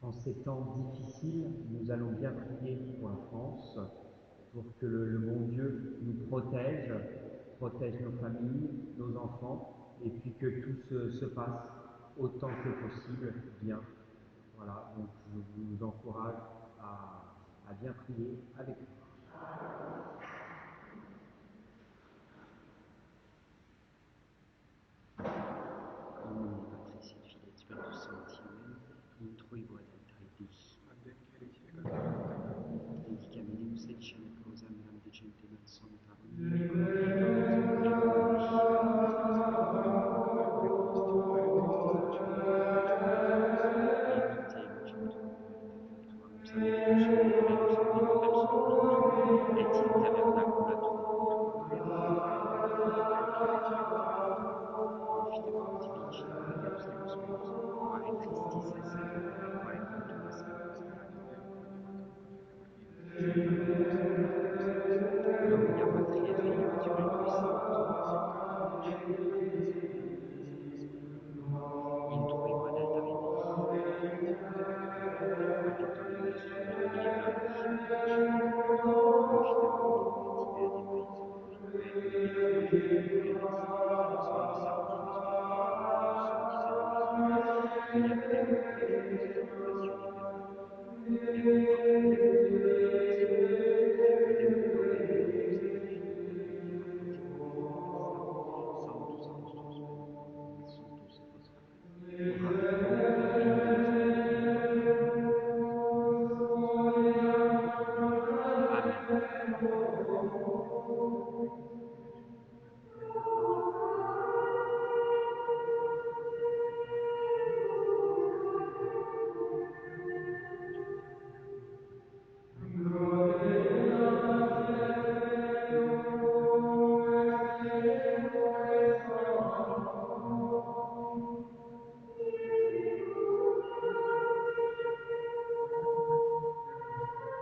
En ces temps difficiles, nous allons bien prier pour la France, pour que le bon Dieu nous protège, protège nos familles, nos enfants, et puis que tout se passe autant que possible bien. Voilà, donc je vous encourage à bien prier avec nous. In nome di Patris et Filii et Spiritus Sancti, Amen. Intro i Deus. Dedicam Deus et Dicam causam nam decente non santa et in tabernacula tuum confitebat divinici Deus Deus meus, quae tristis esse, quae culturas Gloria Patri et Filio et Spiritus Sancto, intro ego ad altare Dei, adiutorium nostrum Domini et Domini, confitebat omnes tibi et debeis, Salus Sancti, Spiritus Sanctis et Deus, Via Deum, Salvationem Deum, Sanctus Apostolus Sanctus et vos orat pro Amen.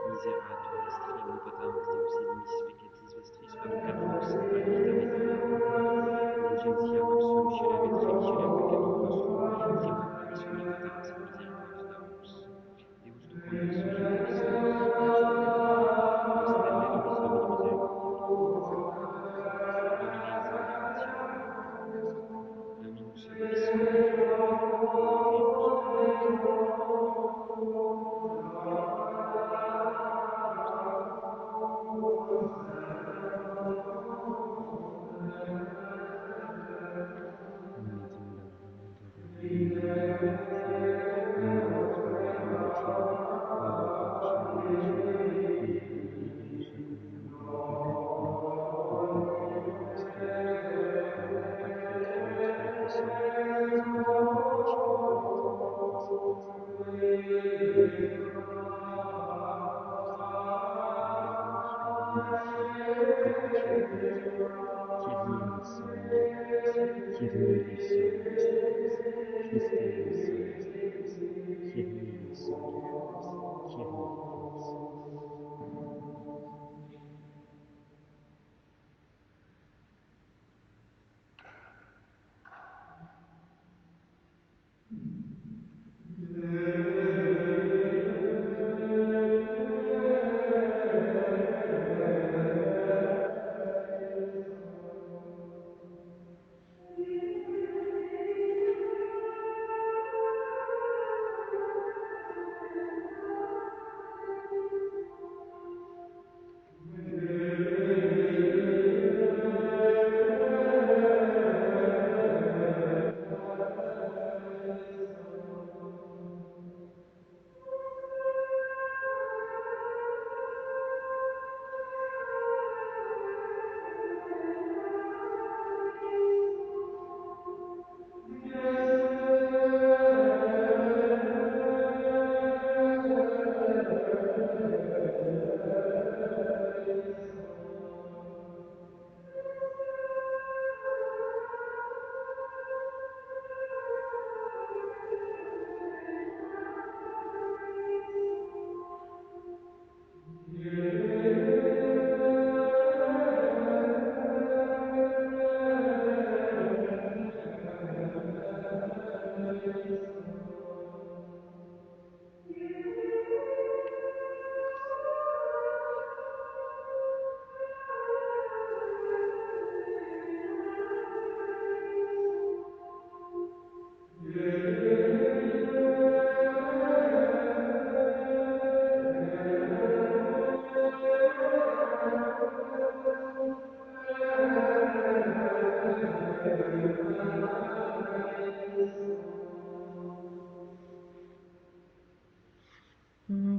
Miserator nostri, omnipotentis Deus et dimissis peccatis vestris, adducat vos ad vitam aeternam, indulgentiam absolutionem et remissionem peccatum nostrum, primo nobis omnipotens et misericordiamus. Deus tu conduis sui nobis, nos stella nobis Domini misericordiae. Domine exaudi gratiam, Dominus vobiscum, Kyrie eleison, Kyrie eleison, Christe eleison.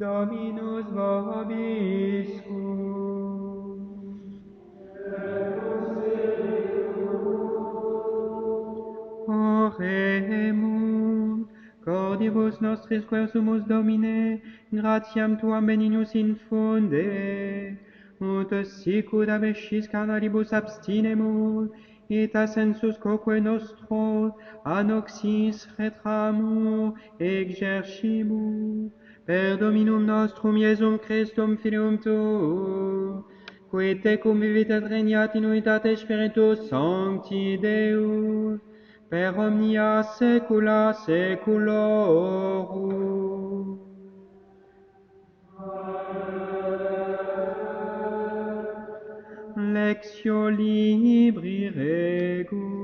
Dominus vobiscum. Oremus, cordibus nostris quae sumus Domine, gratiam tuam benignus infunde, ut sicut abescis carnalibus abstinemus, et a sensus quoque nostro anoxis retramur exercimus, per Dominum nostrum Iesum Christum Filium tuum, qui tecum vivit et regnat in unitate Spiritus Sancti Deus, per omnia saecula saeculorum. Lectio Libri Regum.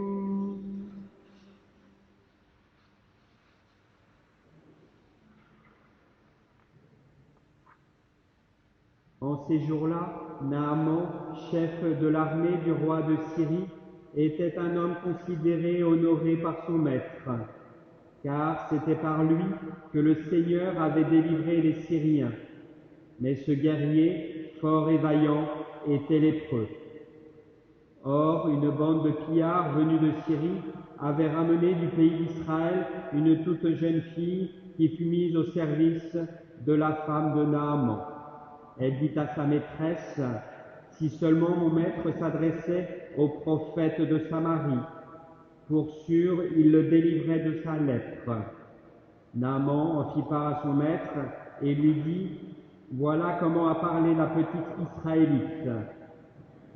En ces jours-là, Naaman, chef de l'armée du roi de Syrie, était un homme considéré et honoré par son maître, car c'était par lui que le Seigneur avait délivré les Syriens. Mais ce guerrier, fort et vaillant, était lépreux. Or, une bande de pillards venus de Syrie avait ramené du pays d'Israël une toute jeune fille qui fut mise au service de la femme de Naaman. Elle dit à sa maîtresse, « Si seulement mon maître s'adressait au prophète de Samarie, pour sûr il le délivrait de sa lèpre. » Naaman en fit part à son maître et lui dit, « Voilà comment a parlé la petite Israélite. »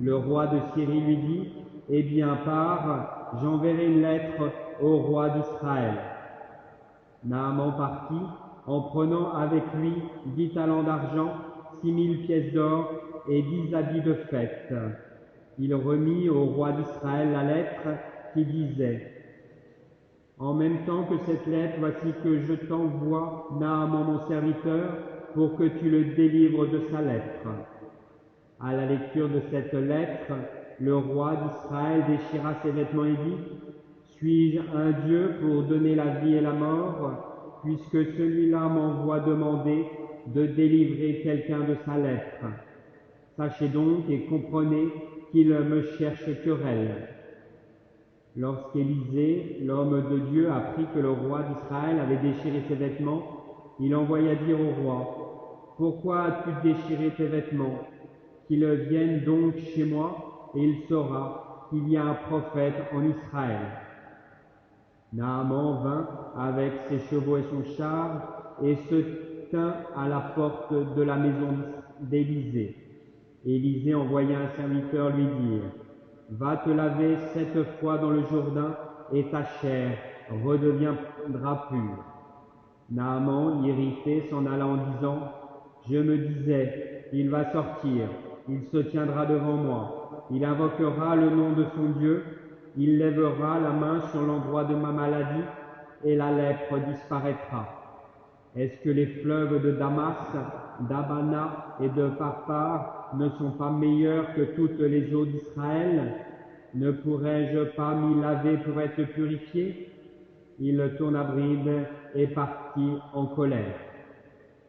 Le roi de Syrie lui dit, « Eh bien, pars, j'enverrai une lettre au roi d'Israël. » Naaman partit, en prenant avec lui 10 talents d'argent, 6000 pièces d'or et 10 habits de fête. Il remit au roi d'Israël la lettre qui disait, « En même temps que cette lettre, voici que je t'envoie Naaman mon serviteur, pour que tu le délivres de sa lèpre. » À la lecture de cette lettre, le roi d'Israël déchira ses vêtements et dit, « Suis-je un Dieu pour donner la vie et la mort, puisque celui-là m'envoie demander de délivrer quelqu'un de sa lèpre? Sachez donc et comprenez qu'il me cherche querelle. » Lorsqu'Élisée, l'homme de Dieu, apprit que le roi d'Israël avait déchiré ses vêtements, il envoya dire au roi, « Pourquoi as-tu déchiré tes vêtements? Qu'il vienne donc chez moi, et il saura qu'il y a un prophète en Israël. » Naaman vint avec ses chevaux et son char, et se tint à la porte de la maison d'Élisée. Élisée envoya un serviteur lui dire, « Va te laver 7 fois dans le Jourdain, et ta chair redeviendra pure. » Naaman, irrité, s'en alla en disant, « Je me disais, il va sortir, il se tiendra devant moi, il invoquera le nom de son Dieu, il lèvera la main sur l'endroit de ma maladie, et la lèpre disparaîtra. Est-ce que les fleuves de Damas, d'Abana et de Pharpar ne sont pas meilleurs que toutes les eaux d'Israël? Ne pourrais-je pas m'y laver pour être purifié? » Il tourna bride et partit en colère.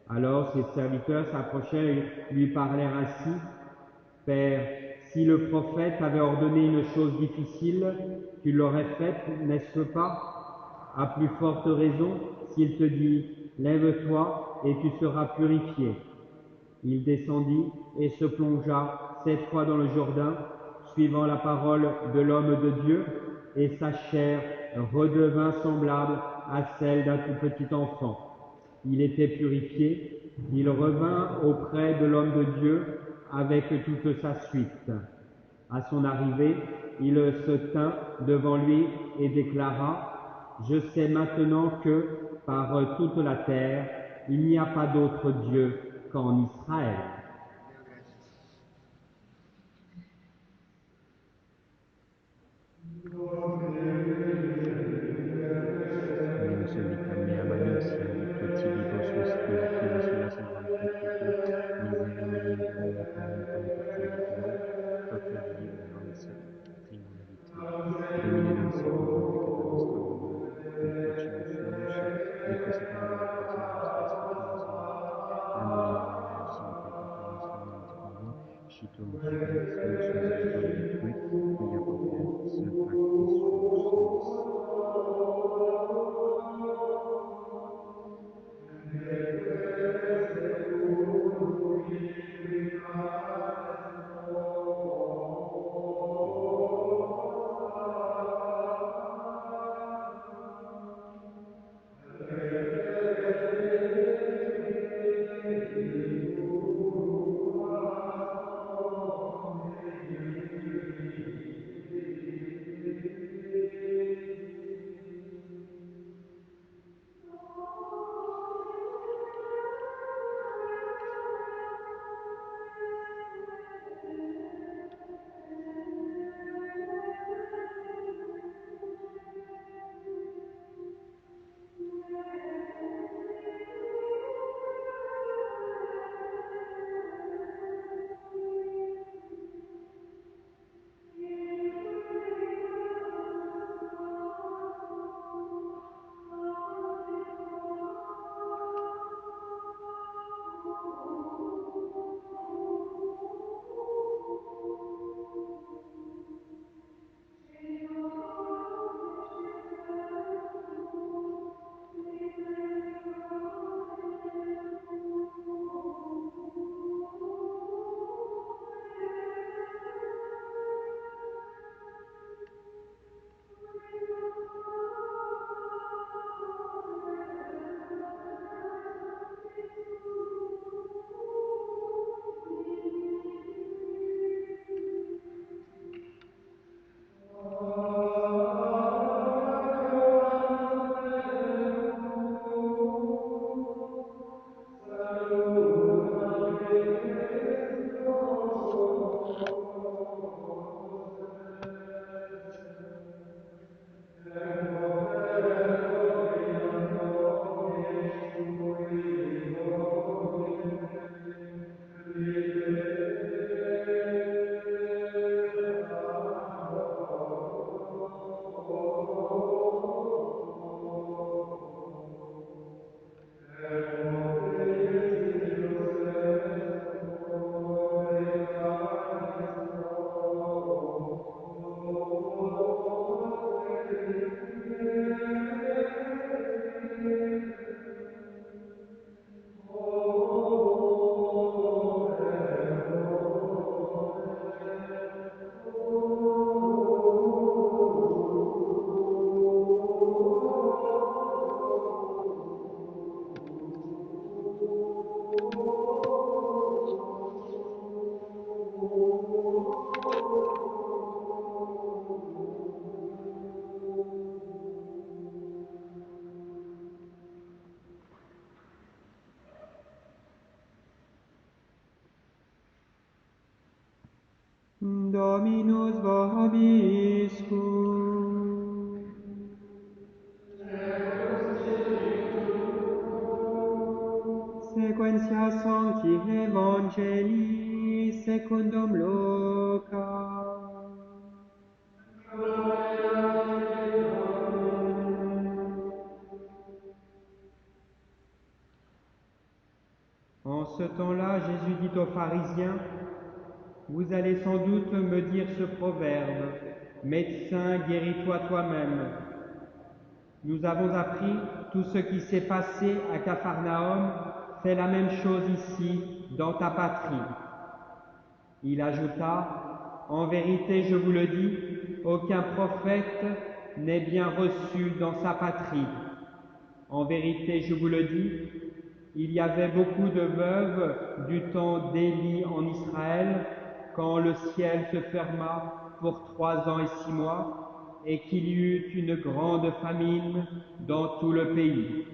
Alors ses serviteurs s'approchèrent et lui parlèrent ainsi, « Père, si le prophète avait ordonné une chose difficile, tu l'aurais faite, n'est-ce pas? À plus forte raison, s'il te dit, « Lève-toi et tu seras purifié. » Il descendit et se plongea 7 fois dans le Jourdain, suivant la parole de l'homme de Dieu, et sa chair redevint semblable à celle d'un tout petit enfant. Il était purifié, il revint auprès de l'homme de Dieu avec toute sa suite. À son arrivée, il se tint devant lui et déclara, « Je sais maintenant que, par toute la terre, il n'y a pas d'autre Dieu qu'en Israël. » Deus vitam mea manisia virtuti vivosus divisimus laceram perpetuo miserum mei indemne peremptum persecutionem tot vivi non sequit primum vitam. Domine non secundum peccata nostrum nomine, nec facimus sumus, neque secundum opera nostra expiationem suum. Dominus vobiscum. Sequentia Sancti Evangelii secundum Luca. En ce temps-là, Jésus dit aux pharisiens, « Vous allez sans doute me dire ce proverbe, « Médecin, guéris-toi toi-même ». Nous avons appris tout ce qui s'est passé à Capharnaüm, fais la même chose ici, dans ta patrie. Il ajouta, « En vérité, je vous le dis, aucun prophète n'est bien reçu dans sa patrie. En vérité, je vous le dis, il y avait beaucoup de veuves du temps d'Élie en Israël, quand le ciel se ferma pour 3 ans et 6 mois, et qu'il y eut une grande famine dans tout le pays.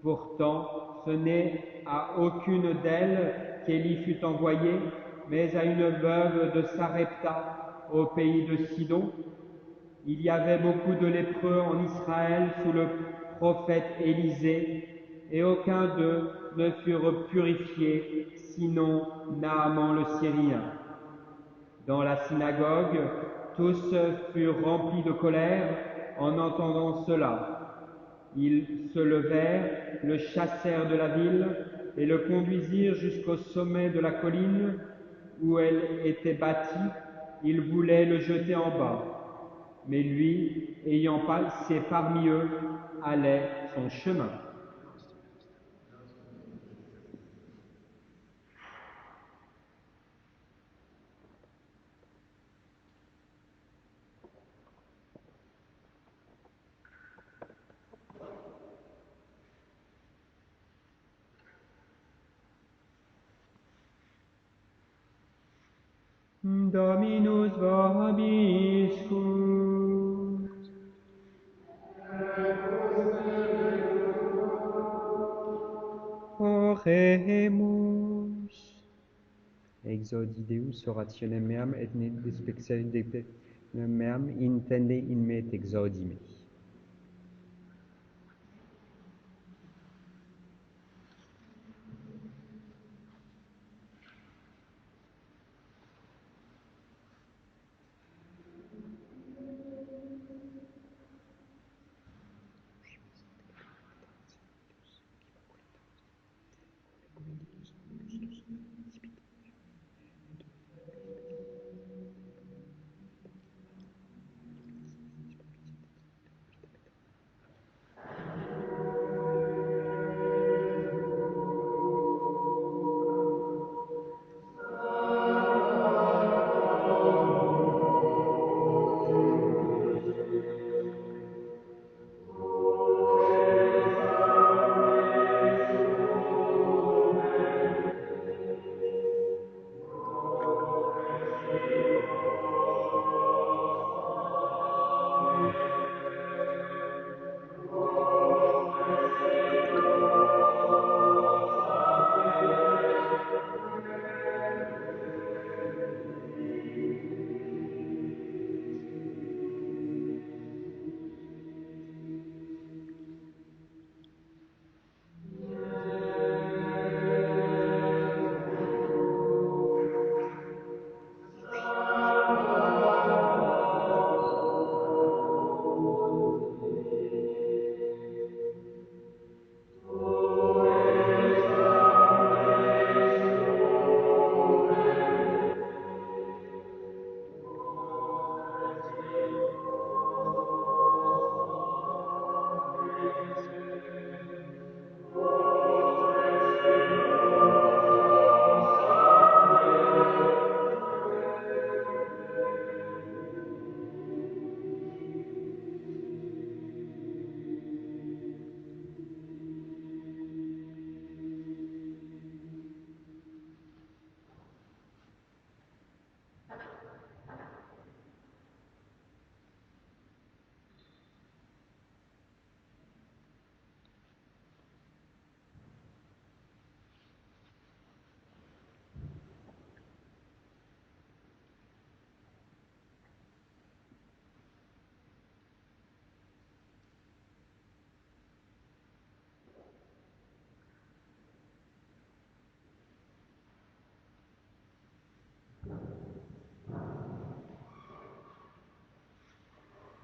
Pourtant, ce n'est à aucune d'elles qu'Élie fut envoyé, mais à une veuve de Sarepta, au pays de Sidon. Il y avait beaucoup de lépreux en Israël sous le prophète Élisée, et aucun d'eux ne furent purifiés, sinon Naaman le Syrien. Dans la synagogue, tous furent remplis de colère en entendant cela. Ils se levèrent, le chassèrent de la ville et le conduisirent jusqu'au sommet de la colline où elle était bâtie. Ils voulaient le jeter en bas. Mais lui, ayant passé parmi eux, allait son chemin. Dominus vobiscum. Oremus. Exaudi Deus orationem meam et ne despexere meam intende in me et exaudi me.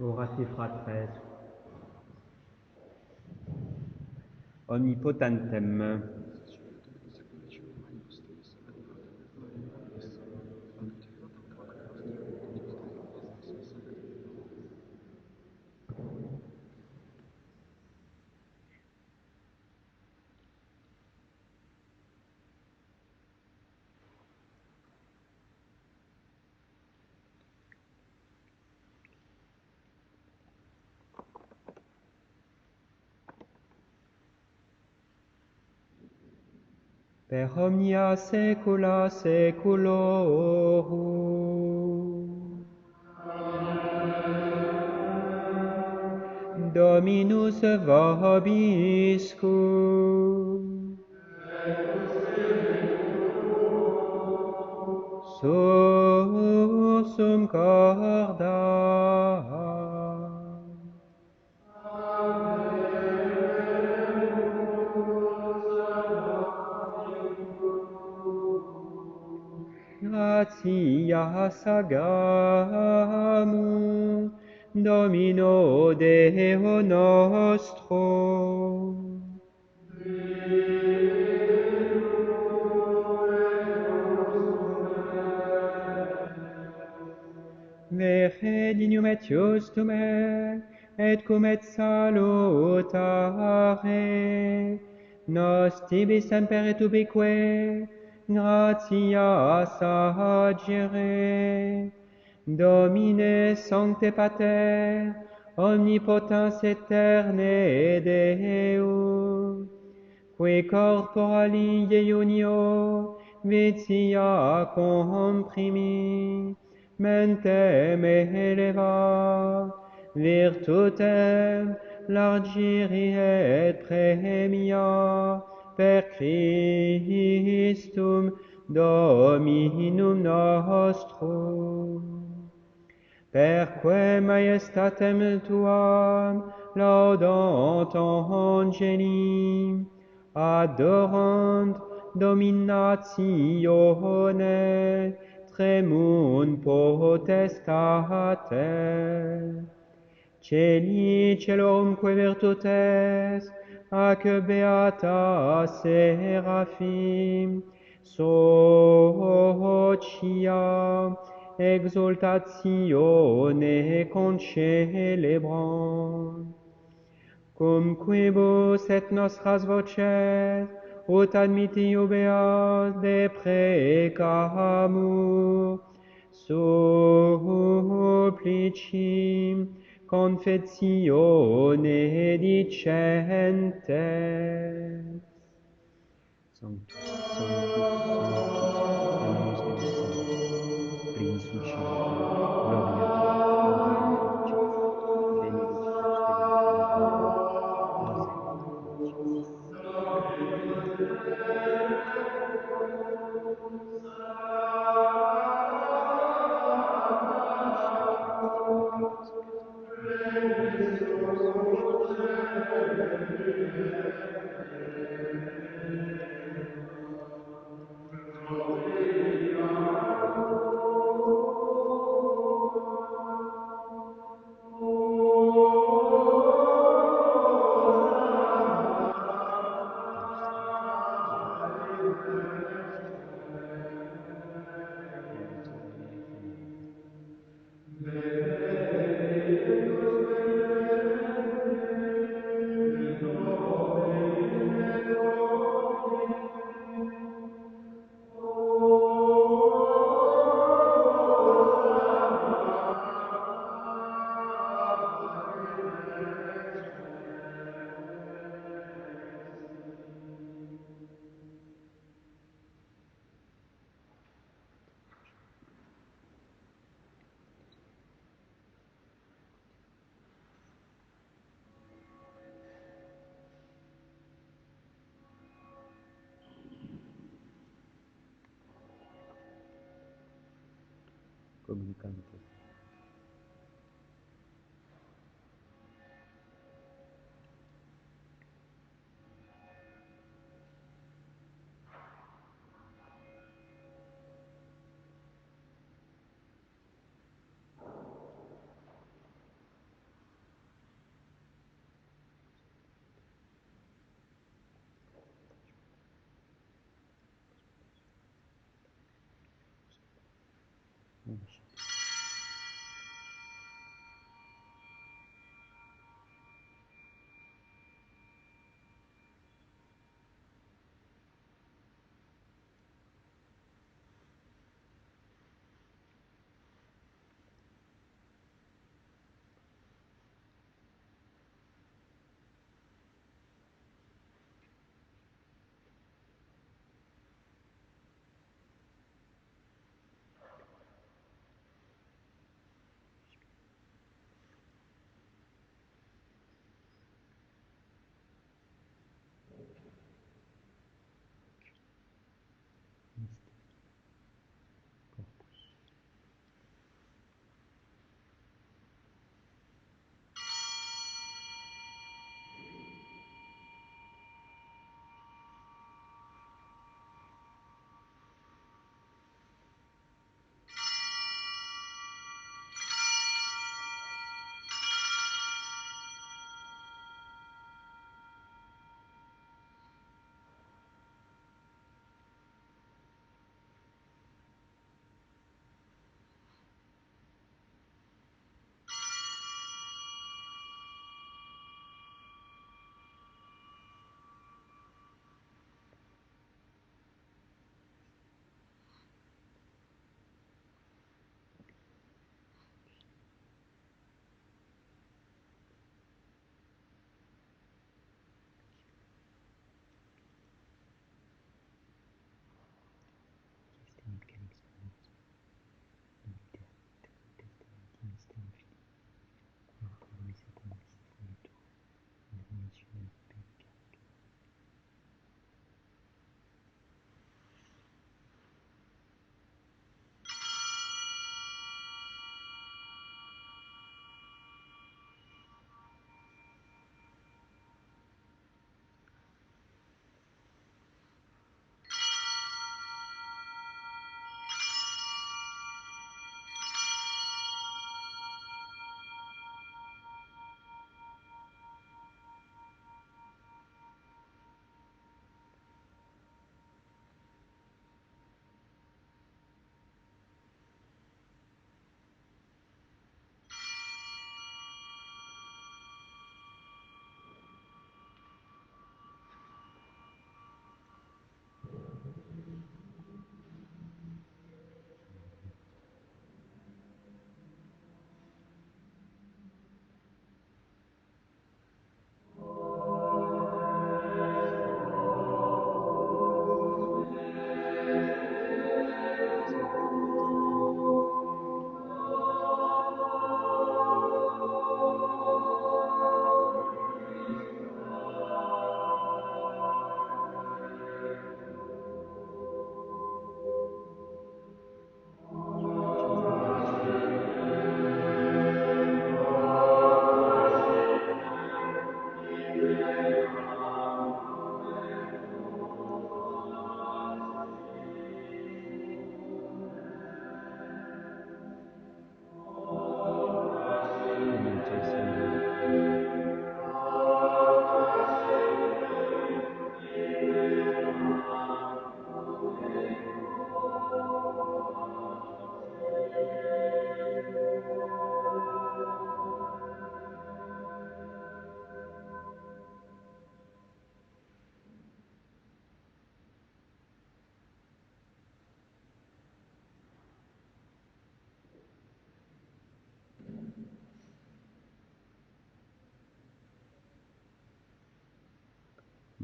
Orate fratres. Omnipotentem, per omnia saecula saeculorum. Dominus vobiscum. Sursum corda. Gratias agamur Domino Deo nostro. Vere dignum et justum et cum et salutare nos tibi semper et ubique gratias agere. Domine sancte Pater, omnipotens aeterne Deus, qui corporali unio vitia comprimi, mentem eleva, virtutem largiri et premia, per Christum Dominum nostrum. Perque maestatem tuam laudant angelim, adorant dominatione, tremunt potestate. Celi celorumque virtutes, ac beata seraphim, socia exultatione concelebrant. Cum quibus et nostras voces, ut admiti ubeas deprecamur, supplicim confessione dicentes. Sanctus, Sanctus, Sanctus, Deus Deus Sabaoth, Principio, Gloria Dei, Gloria Dei Celi, Benedictus Deus omnipotens, miserere Domini. Communicante.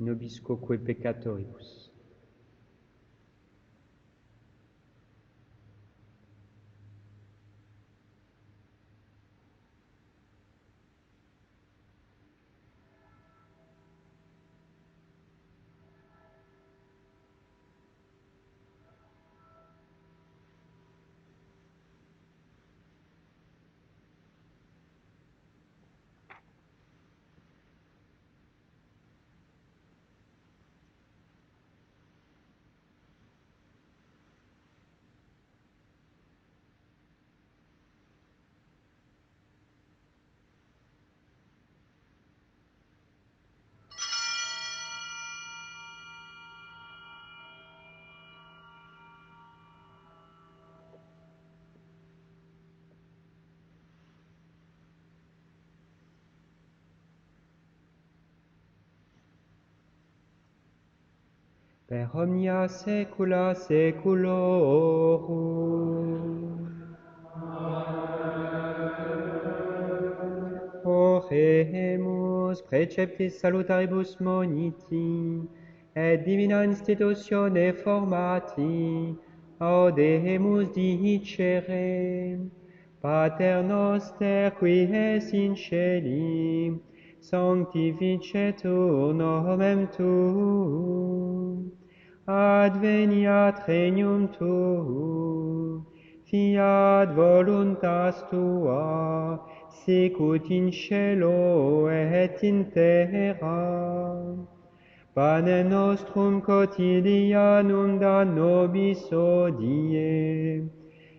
Nobiscoque peccatoribus. per omnia saecula saeculorum. Oremus preceptis salutaribus moniti, et divina institutione formati, audemus dicere, Pater noster qui es in celi, sanctificetur nomen tuum, adveniat regnum tuum, fiat voluntas tua, sicut in cielo et in terra. Panem nostrum quotidianum da nobis hodie,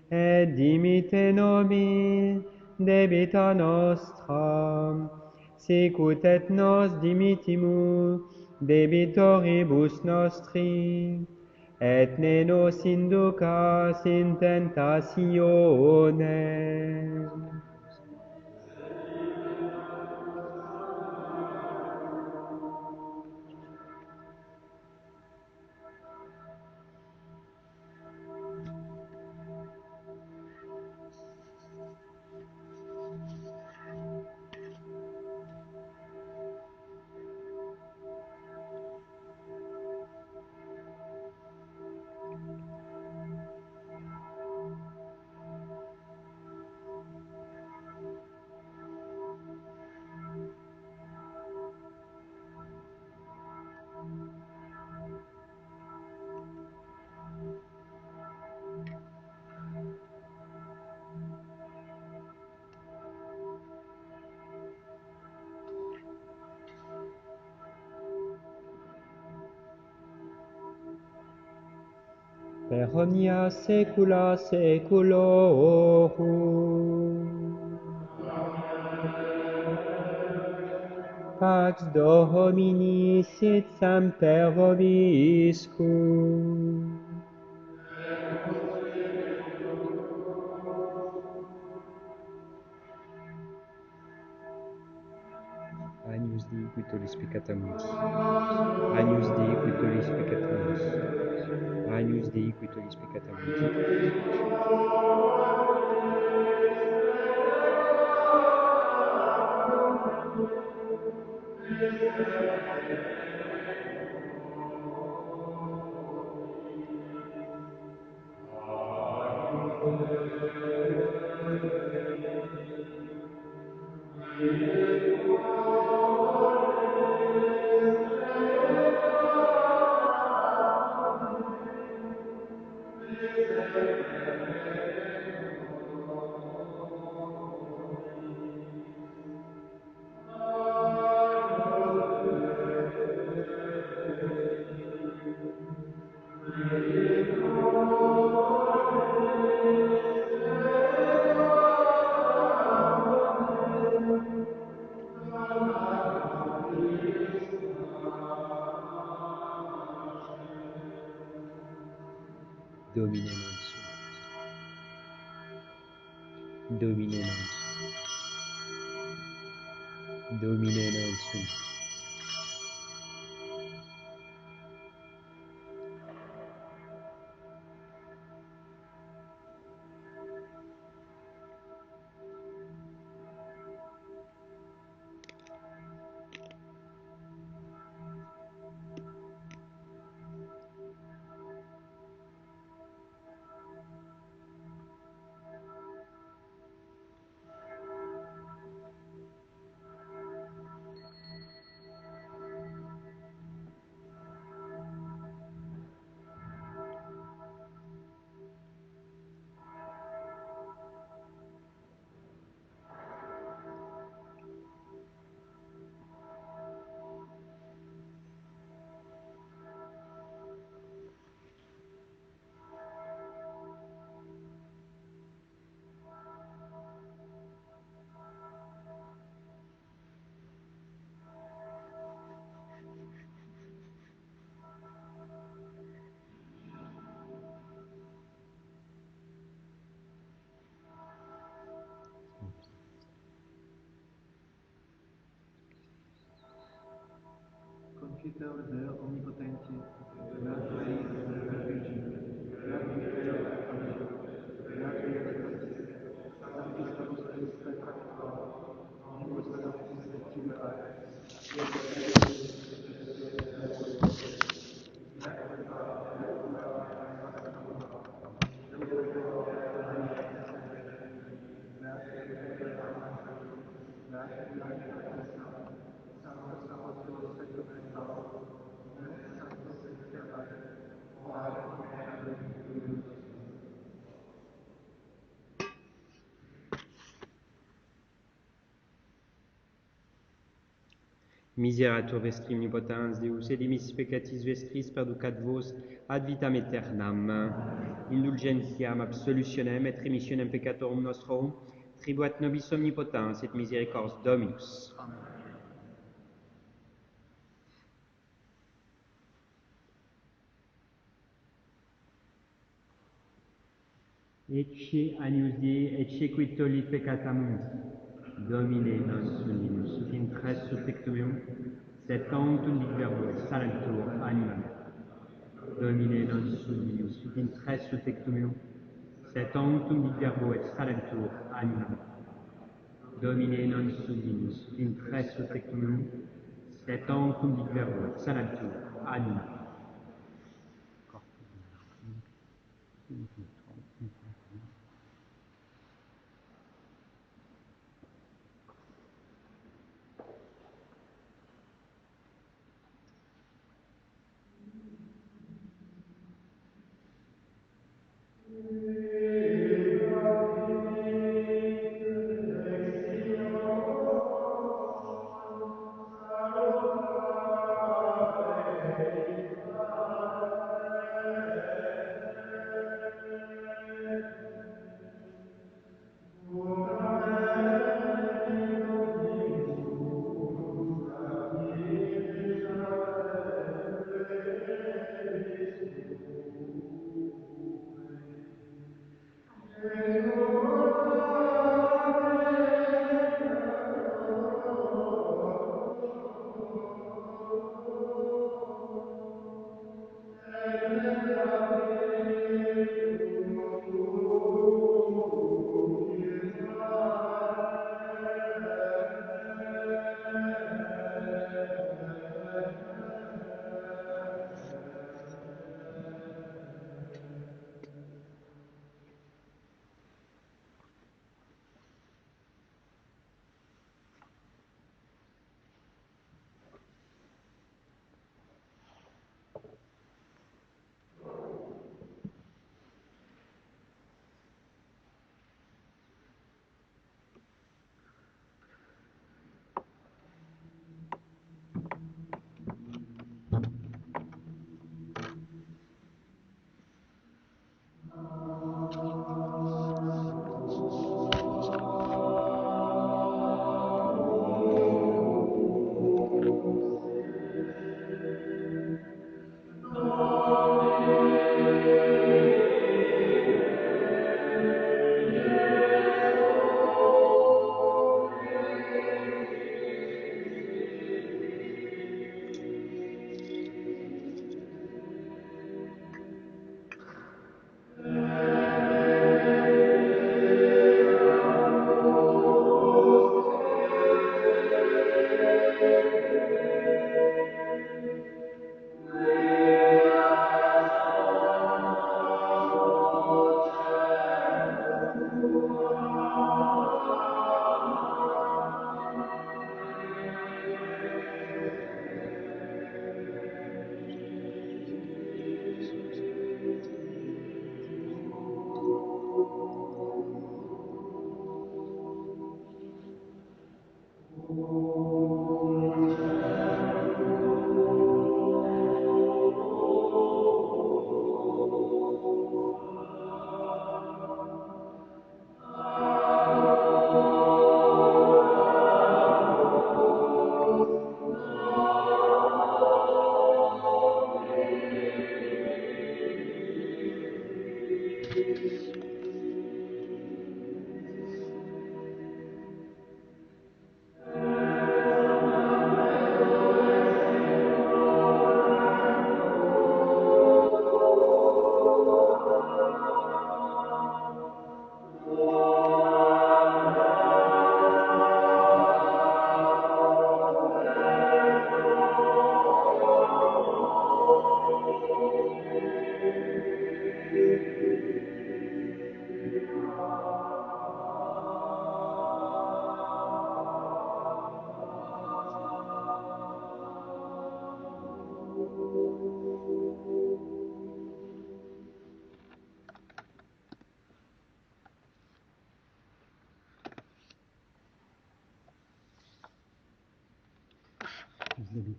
et dimitte nobis debita nostra, sicut et nos dimittimus debitoribus nostri, et ne nos inducas in tentationem, per omnia saecula saeculorum. Pax Domini sit semper vobiscum. Agnus Dei qui tollis peccata mundi. Agnus Dei qui tollis peccata mundi. Agnus Dei qui tollis peccata mundi. Domine non sum. Domine non sum. Domine non sum. Omnipotent Deus omnipotente, beato eis per Virgine, beato Michele Arcangelo, beato Iesus, Sanctus Salus Christus et Sacratum, omnibus sanctis et tributaris, Miserator vestri omnipotens Deus, et dimis peccatis vestris perducat vos ad vitam aeternam. Indulgentiam absolutionem et remissionem peccatorum nostrorum, tribuat nobis omnipotens et misericors Dominus. Ecce agnus Dei, ecce quid tollit peccata mundi. Domine non suminus, ut in tres subtectum meum, sed tantum dic verbo et salentur animam. Domine non suminus, ut in tres subtectum meum, sed tantum dic verbo et salentur animam. Domine non suminus, ut in tres subtectum meum, sed tantum dic verbo et salentur animam.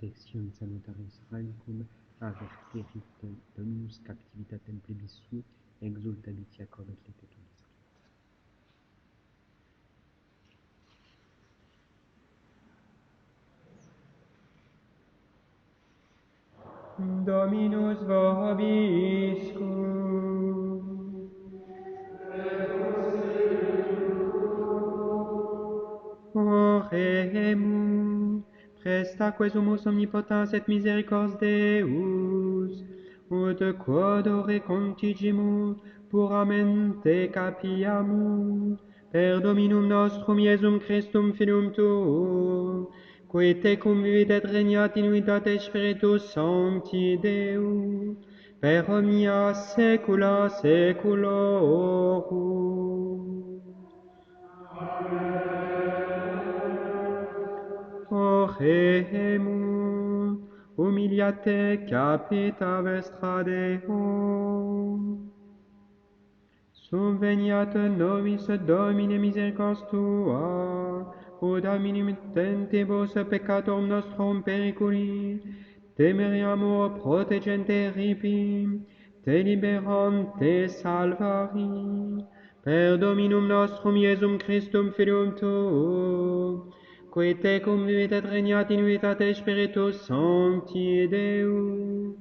protection salutaris rancum, averterit dominus captivitatem plebis sui, exultabitia corret lete tuis. Dominus vobiscum. Oremus, prestaque sumus omnipotens et misericords Deus, ut quod ore contigimus, puramente capiamus, per Dominum nostrum Iesum Christum Filium Tuum, qui tecum vivit et regnat in unitate Spiritus Sancti Deus, per omnia saecula saeculorum. Oremus, humiliate capita vestra Deum. Subveniat nobis Domine misericords Tua, ut a minimitentibus peccatorum nostrum periculi, temeriamur protegente ripim, te liberante salvari, per Dominum nostrum Iesum Christum Filium Tuum, qui tecum vivit et regnat in unitate Spiritus Sancti Deus,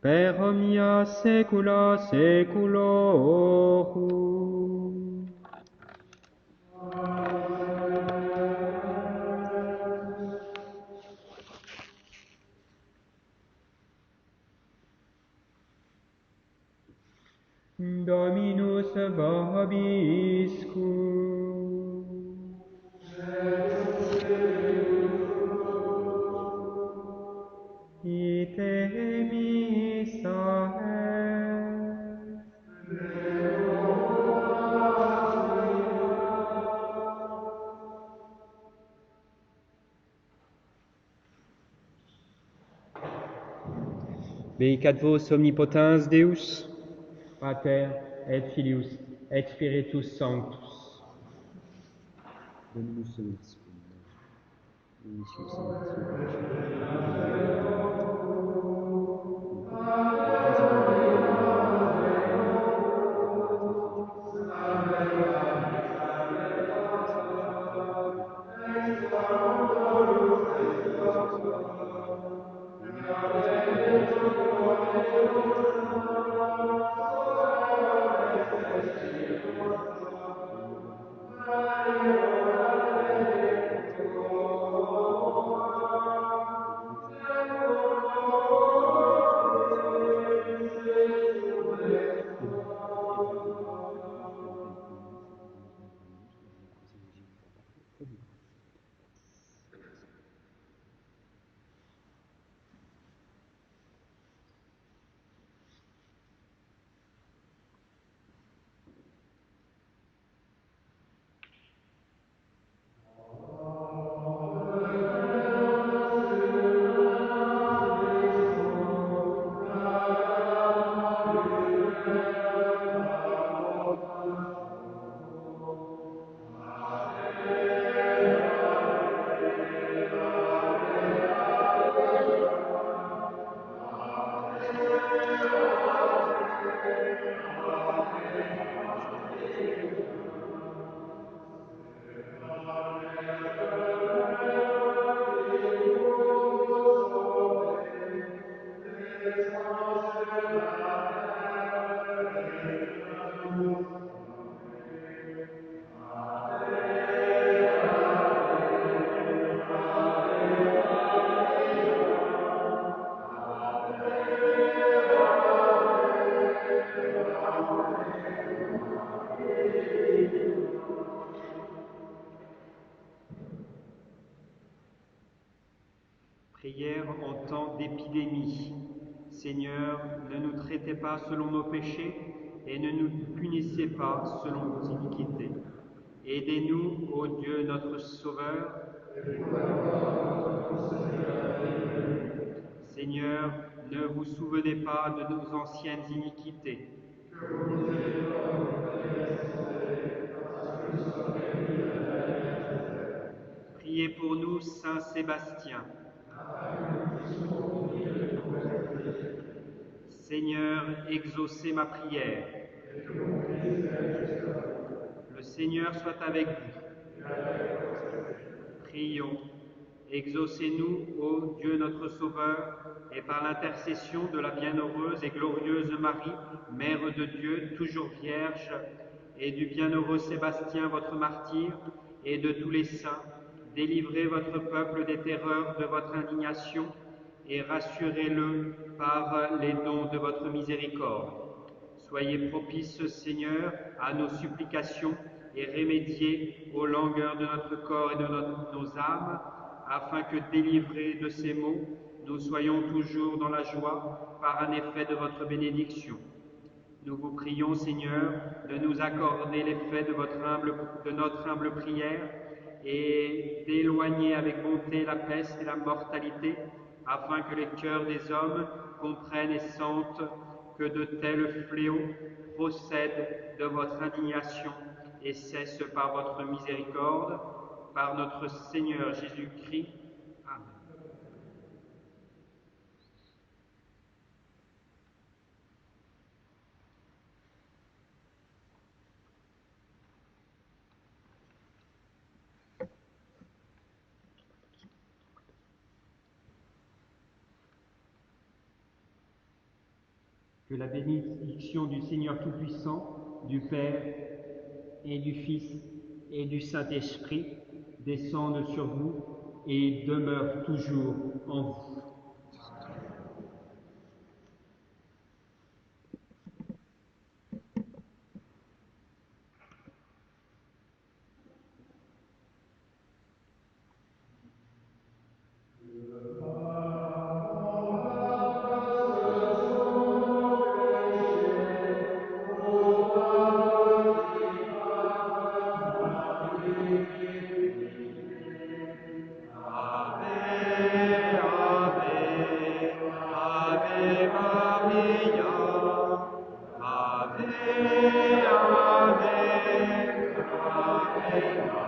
per omnia saecula saeculorum. Dominus vobiscum. Ite missa est. Benedicat vos omnipotens Deus, Pater et Filius et Spiritus Sanctus. Dominus vobiscum. Domitius Prière en temps d'épidémie. Seigneur, ne nous traitez pas selon nos péchés et ne nous punissez pas selon nos iniquités. Aidez-nous, ô Dieu notre Sauveur. Seigneur, ne vous souvenez pas de nos anciennes iniquités. Priez pour nous, Saint Sébastien. Seigneur, exaucez ma prière. Le Seigneur soit avec vous. Prions. Exaucez-nous, ô Dieu notre Sauveur, et par l'intercession de la bienheureuse et glorieuse Marie, Mère de Dieu, toujours vierge, et du bienheureux Sébastien, votre martyr, et de tous les saints, délivrez votre peuple des terreurs de votre indignation, et rassurez-le par les dons de votre miséricorde. Soyez propice, Seigneur, à nos supplications et remédiez aux langueurs de notre corps et de nos âmes, afin que, délivrés de ces maux, nous soyons toujours dans la joie par un effet de votre bénédiction. Nous vous prions, Seigneur, de nous accorder l'effet de notre humble prière et d'éloigner avec bonté la peste et la mortalité, afin que les cœurs des hommes comprennent et sentent que de tels fléaux procèdent de votre indignation et cessent par votre miséricorde, par notre Seigneur Jésus-Christ. Amen. Que la bénédiction du Seigneur Tout-Puissant, du Père et du Fils et du Saint-Esprit descende sur vous et demeure toujours en vous. Ave, Ave, Ave, Ave.